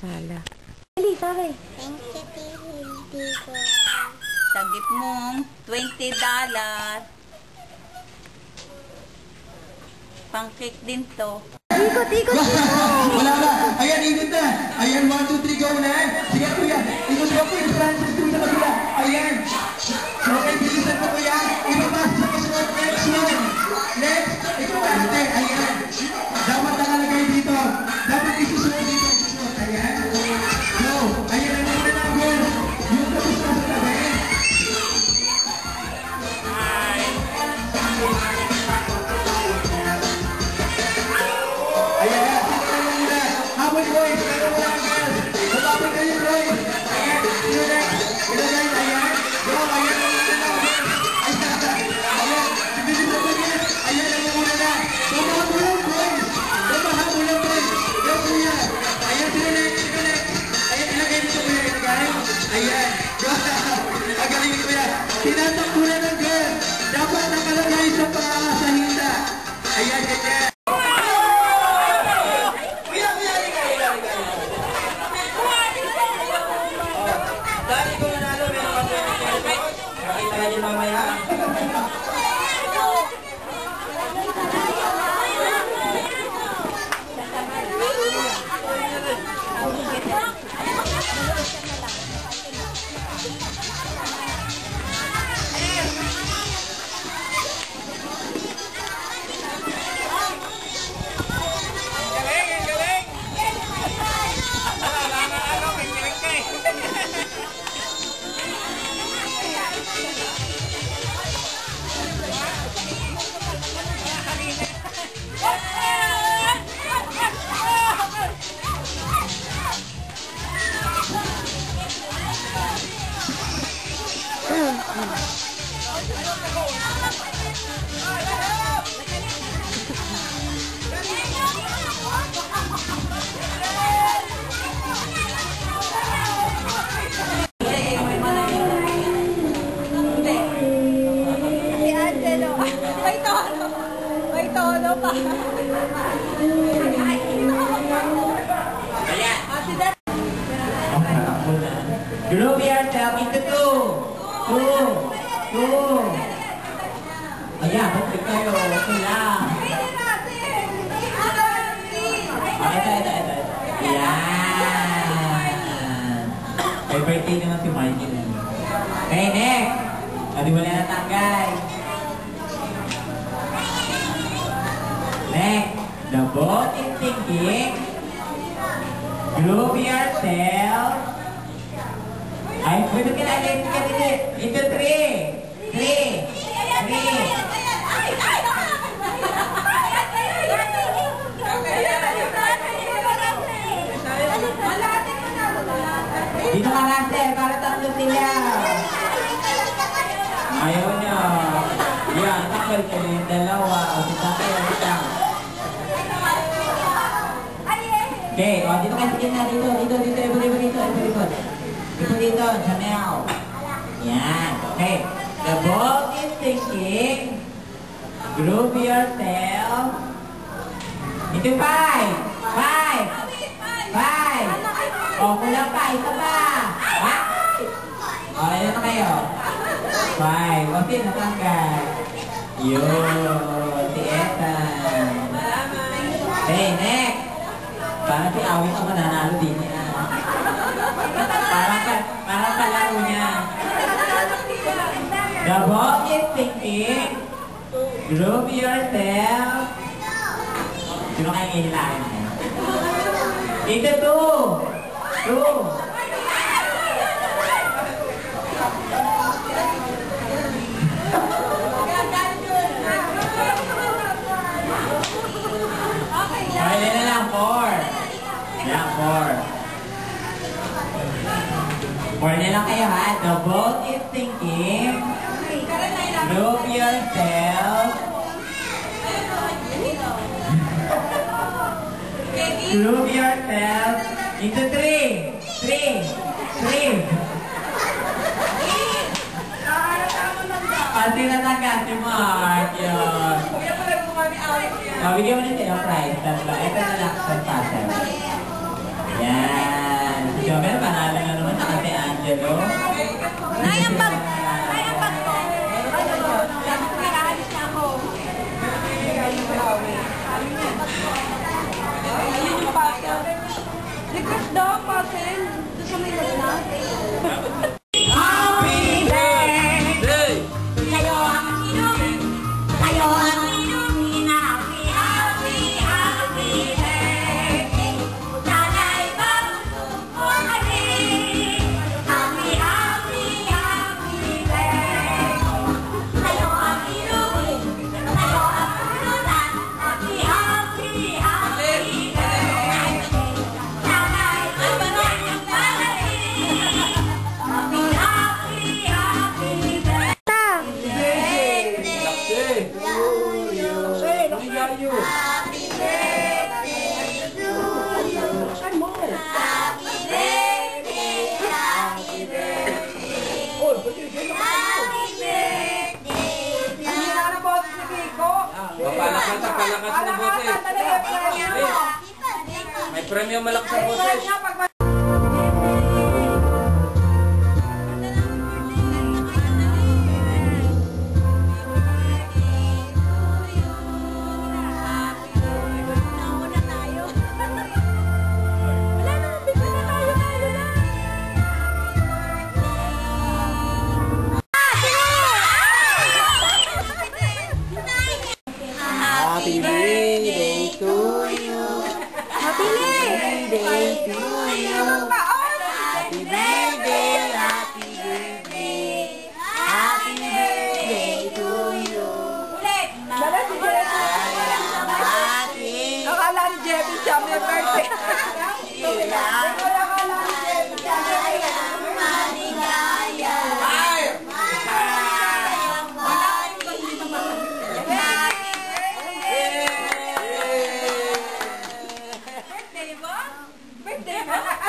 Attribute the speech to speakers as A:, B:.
A: sala. Dali, sabi.
B: Thank you, Tito.
C: Sagip mong $20. Pang-cake din to.
A: Ikot, ikot, ikot.
D: Wala na. Ayan, ikot na. Ayan, 1, 2, 3, go na. Sige, kuya. Ikot ko po yung Francis ko sa kabila. Ayan. Okay, bilisan ko kuya. Ibabas sa kasunod. Next one. Next. Ikaw ate. Ayan. Dapat nakalagay dito. Dapat isusunod dito. Isusunod. Ayan. Go. Ayan, ang muna na, girl. Yung tapos na sa tabi. Ayan, sino na muna? Habol boys, kayo muna ang girls. Bababay kayo boys. Ayan, sino next? Sino next? Ayan. Go, ayan na muna na. Ayan, bilisan mo yan. Ayan na muna na. Babahabulan boys. Babahabulan boys. Go kuya. Ayan, sino next? Sino next? Ayan, ilagay dito kuya. Ilagay. Ayan. Go. Magaling kuya. Tinatakburan ng girl. Dapat nakalagay sa paa sa hinta. Ayan, ganyan.
E: Group yourself into two. Ayan, huwag kayo. Okay lang. Ito. Ayan. May birthday naman si Marky. Okay, next. Di mo na natanggal. Next. The boat is sinking. Group yourself. Ay, pwede ka na into three. Dito ka na, sir, para tatlo sila. Ayaw niya. Yan, takal ka na yung dalawa. O si tatay, o okay, o dito kayo sige na. Dito, ibon. Ito dito, Chanel. Yan, okay. The boat is sinking. Group yourself into five. O, kulang pa, isa pa. O, ilan na kayo? Five. O, sino natanggal? Yun, si Ethan. Okay, next. Parang si Awit ang mananalo din niya. Parang kalaro niya. The boat is sinking. Group yourself. Sino kayo ilan? Into two. Ilan na lang? Four. Yeah, four. Four na lang kayo ha. The boat is sinking. Group yourself. Group yourself into three. Pati natanggal si Mark yun. Bigyan mo na sila prize. Ito na lang sa puzzle. Yan. Jomel, panalo na naman sa Ate Angelo.
C: Nay, ang bag ko. Pinaalis niya ako. Ayun yung puzzle. Request daw, puzzle. Doon sa may lagna.
D: Happy birthday!
C: Kayo ang inumin. Kayo ang inumin. Happy, happy, happy birthday. Sana'y mabuto kami. Happy, happy, happy birthday. Kayo ang inumin. Kayo ang pulutan. Happy, happy, happy birthday. Sana'y mabuto kami. Happy, happy, happy birthday.
B: Happy birthday to you. Happy birthday, happy birthday. Happy birthday to you.
D: Palakas na boses. May premyo malakas sa boses.
B: Happy birthday to you. Happy birthday to you. Happy birthday, happy birthday. Happy birthday to you.
C: Akala ni Jeffy siya may birthday. Birthday ba?